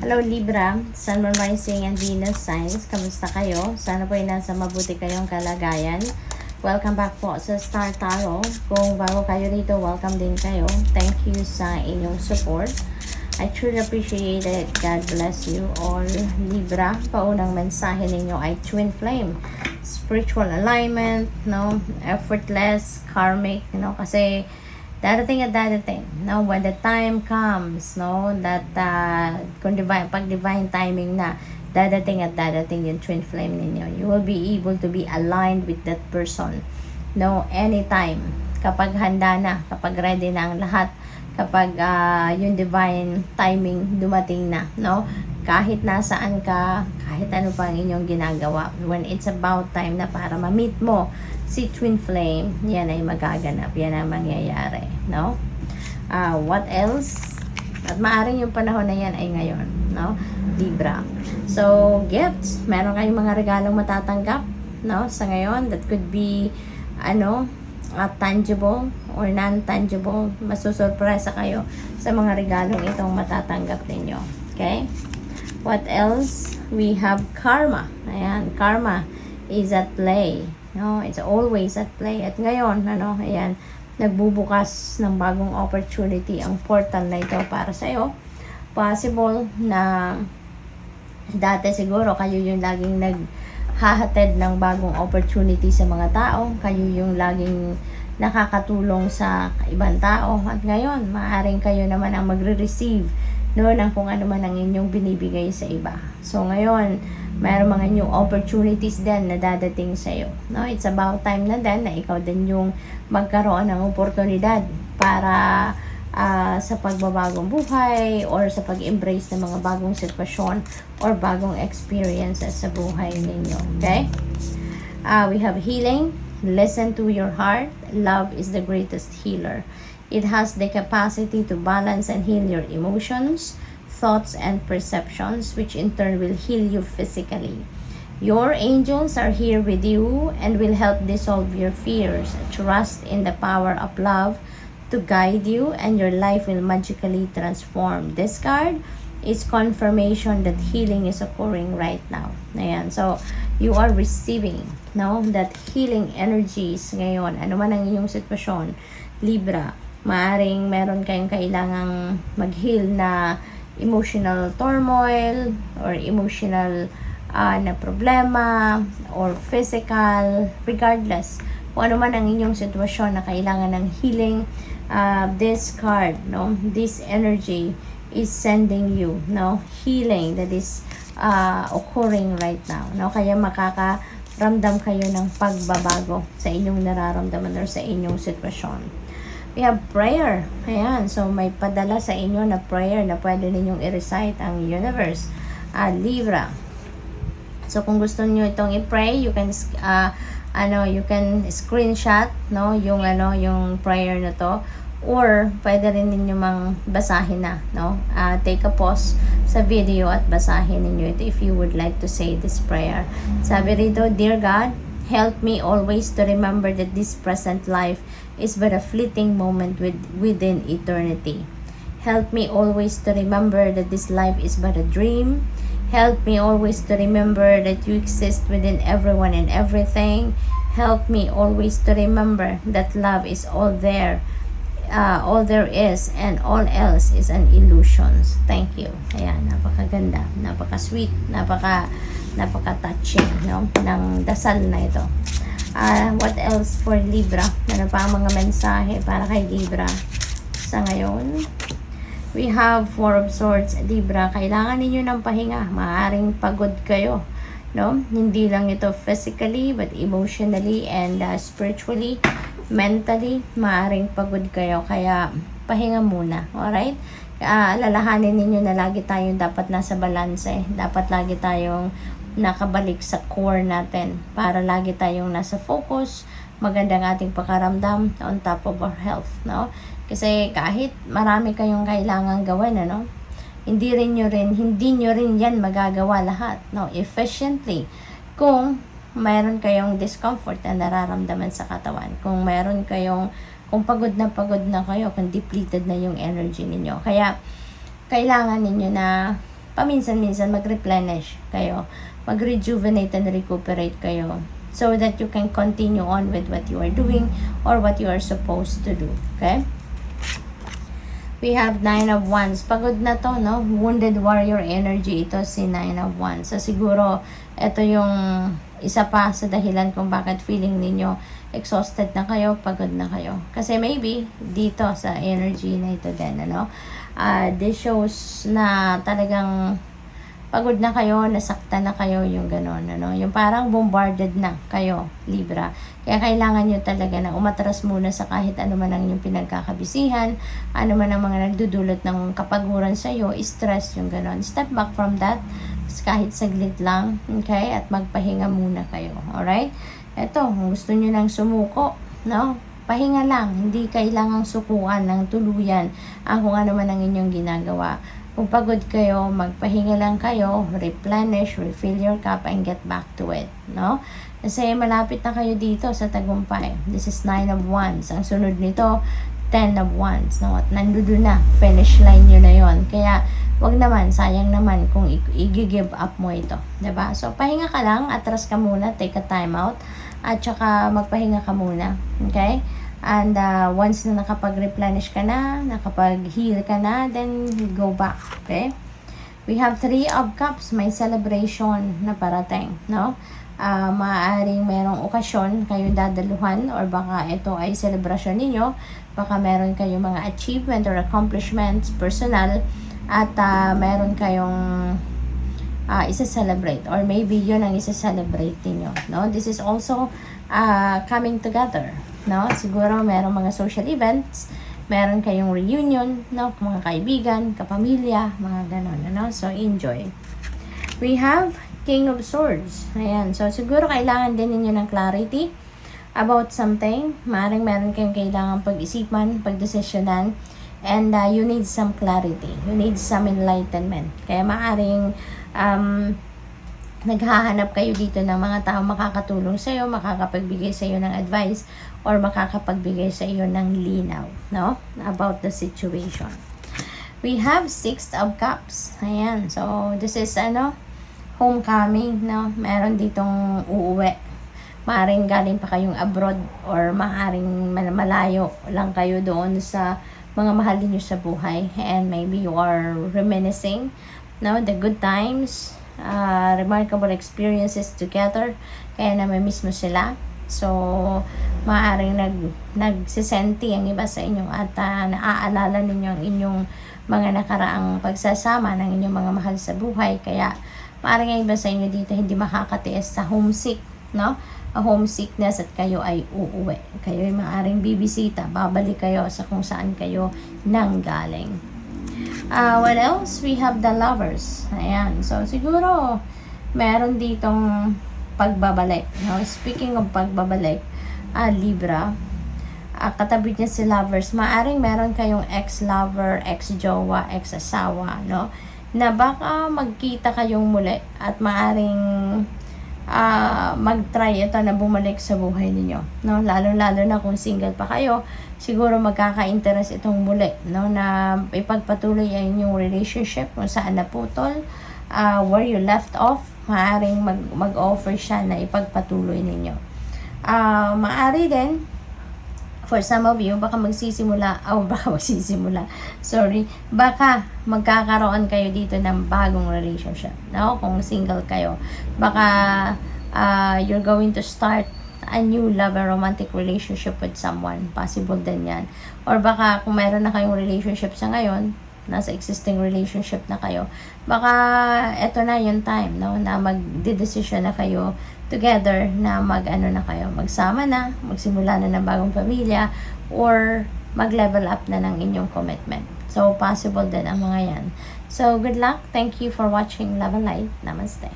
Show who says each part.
Speaker 1: Hello Libra, Sun, Moon, Rising, and Venus signs. Kamusta kayo? Sana po ay nasa mabuti kayong kalagayan. Welcome back po sa Star Tarot. Kung bago kayo rito, welcome din kayo. Thank you sa inyong support. I truly appreciate it. God bless you all. Libra, paunang mensahe ninyo ay Twin Flame. Spiritual alignment, no? Effortless, karmic, kasi darating at darating, no? When the time comes, no? That pag divine timing na, dadating at dadating yung twin flame ninyo. You will be able to be aligned with that person, no? Anytime. Kapag handa na, kapag ready na ang lahat, kapag yung divine timing dumating na, no? Kahit nasaan ka, kahit ano pa ang inyong ginagawa, when it's about time na para ma-meet mo si Twin Flame, yan ay magaganap, yan ang mangyayari, no? What else? At maaring yung panahon na yan ay ngayon, no? Libra. So, gifts. Meron kayong mga regalong matatanggap, no? Sa ngayon, that could be, tangible or non-tangible. Masusurpresa kayo sa mga regalong itong matatanggap ninyo. Okay? What else? We have karma. Ayan, karma is at play. No, it's always at play. At ngayon, ayan, nagbubukas ng bagong opportunity ang portal na ito para sa iyo. Possible na dati siguro kayo yung laging naghahatid ng bagong opportunity sa mga tao. Kayo yung laging nakakatulong sa ibang tao. At ngayon, maaaring kayo naman ang magre-receive ng kung ano man ang inyong binibigay sa iba. So ngayon, mayroong mga new opportunities din na dadating sa iyo. No? It's about time na din na ikaw din yung magkaroon ng oportunidad para sa pagbabagong buhay or sa pag-embrace ng mga bagong sitwasyon or bagong experiences sa buhay ninyo. Okay? We have healing. Listen to your heart. Love is the greatest healer. It has the capacity to balance and heal your emotions, thoughts, and perceptions, which in turn will heal you physically. Your angels are here with you and will help dissolve your fears. Trust in the power of love to guide you, and your life will magically transform. This card is confirmation that healing is occurring right now. Ayan. So, you are receiving, that healing energies ngayon. Ano man ang iyong sitwasyon, Libra, maaring meron kayong kailangang mag-heal na emotional turmoil or emotional na problema or physical, regardless kung ano man ang inyong sitwasyon na kailangan ng healing. This card, this energy is sending you, healing that is occurring right now, kaya makakaramdam kayo ng pagbabago sa inyong nararamdaman or sa inyong sitwasyon. We have prayer. Ayan. So, may padala sa inyo na prayer na pwede ninyong i-recite ang universe. Libra. So, kung gusto niyo itong i-pray, you can you can screenshot, yung prayer na to. Or, pwede rin ninyo mang basahin na, take a pause sa video at basahin ninyo ito if you would like to say this prayer. Sabi rito, Dear God, help me always to remember that this present life is but a fleeting moment within eternity. Help me always to remember that this life is but a dream. Help me always to remember that you exist within everyone and everything. Help me always to remember that love is all there is, and all else is an illusion. Thank you. Ayan, napakaganda, napaka-sweet, napaka-touching, ng dasal na ito. What else for Libra? Ano pa ang mga mensahe para kay Libra sa ngayon? We have Four of Swords, Libra. Kailangan ninyo ng pahinga. Maaaring pagod kayo, Hindi lang ito physically, but emotionally and spiritually, mentally, maaaring pagod kayo. Kaya, pahinga muna. Alright? Alalahanin ninyo na lagi tayong dapat nasa balanse. Dapat lagi tayong nakabalik sa core natin para lagi tayong nasa focus, magandang ating pakaramdam on top of our health, Kasi kahit marami kayong kailangang gawin, hindi nyo rin yan magagawa lahat, efficiently kung mayroon kayong discomfort na nararamdaman sa katawan, kung pagod na kayo, kung depleted na yung energy ninyo. Kaya kailangan ninyo na paminsan-minsan mag-replenish kayo, mag-rejuvenate and recuperate kayo, so that you can continue on with what you are doing or what you are supposed to do. Okay? We have 9 of Wands. Pagod na to, no? Wounded warrior energy ito si 9 of Wands. So, siguro, ito yung isa pa sa dahilan kung bakit feeling ninyo exhausted na kayo, pagod na kayo. Kasi maybe, dito sa energy na ito din, ano? This shows na talagang pagod na kayo, nasaktan na kayo, yung gano'n, ano? Yung parang bombarded na kayo, Libra. Kaya kailangan nyo talaga na umatras muna sa kahit ano man ang inyong pinagkakabisihan, ano man ang mga nagdudulot ng kapaguran sa iyo, stress, yung gano'n. Step back from that, kahit saglit lang, okay? At magpahinga muna kayo, alright? Eto, gusto nyo nang sumuko, no? Pahinga lang, hindi kailangang sukuan ng tuluyan ang kung ano man ang inyong ginagawa. Kung pagod kayo, magpahinga lang kayo, replenish, refill your cup, and get back to it, no? Kasi malapit na kayo dito sa tagumpay. This is 9 of Wands. Ang sunod nito, 10 of Wands, no? At nandoon na, finish line nyo na yon. Kaya, wag naman, sayang naman kung i-give up mo ito, diba? So, pahinga ka lang, atras ka muna, take a time out, at saka magpahinga ka muna, okay? And once na nakapag-replenish ka na, nakapag-heal ka na, then go back, okay? We have 3 of Cups, may celebration na parating, no? Maaaring merong okasyon kayo dadaluhan, or baka ito ay celebration ninyo, baka meron kayong mga achievement or accomplishments personal, at meron kayong isa-celebrate, or maybe yun ang isa-celebrate niyo, no? This is also coming together, no? Siguro merong mga social events, meron kayong reunion, no? Mga kaibigan, kapamilya, mga ganon, no? So, enjoy. We have King of Swords. Ayan. So, siguro kailangan din ninyo ng clarity about something. Maaaring meron kayong kailangan pag-isipan, pag-desisyonan, and you need some clarity. You need some enlightenment. Kaya maaaring naghahanap kayo dito ng mga tao makakatulong sa iyo, makakapagbigay sa iyo ng advice, or makakapagbigay sa iyo ng linaw, no? About the situation. We have 6 of Cups. Ayan. So, this is, homecoming, no? Meron ditong uuwi. Maaring galing pa kayong abroad, or maaring malayo lang kayo doon sa mga mahal niyo sa buhay, and maybe you are reminiscing, no? The good times, remarkable experiences together, kaya namimiss mo sila. So, maaaring nagsisenti ang iba sa inyo, at naaalala ninyo ang inyong mga nakaraang pagsasama ng inyong mga mahal sa buhay. Kaya maaaring ang iba sa inyo dito hindi makakatiis sa homesick, no? A homesickness, at kayo ay uuwi. Kayo ay maaaring bibisita, babalik kayo sa kung saan kayo nanggaling. What else? We have the Lovers. Ayan. So, siguro, meron ditong pagbabalik, no? Speaking of pagbabalik, Libra, katabi niya si Lovers, maaring meron kayong ex-lover, ex-jowa, ex-asawa, no? Na baka magkita kayong muli, at maaring mag-try ito na bumalik sa buhay ninyo, no? Lalo-lalo na kung single pa kayo, siguro magkaka-interest itong muli, no? Na ipagpatuloy ang inyong relationship kung saan naputol, where you left off. Maaring mag-offer siya na ipagpatuloy ninyo. Maari din, for some of you, baka magkakaroon kayo dito ng bagong relationship, no? Kung single kayo, baka you're going to start a new love and romantic relationship with someone. Possible din yan. Or baka kung meron na kayong relationship sa ngayon, nasa existing relationship na kayo, baka eto na yung time, no? Na magdedesisyon na kayo together na magsama na, magsimula na ng bagong pamilya, or mag-level up na ng inyong commitment. So, possible din ang mga yan. So, good luck. Thank you for watching Love and Light. Namaste.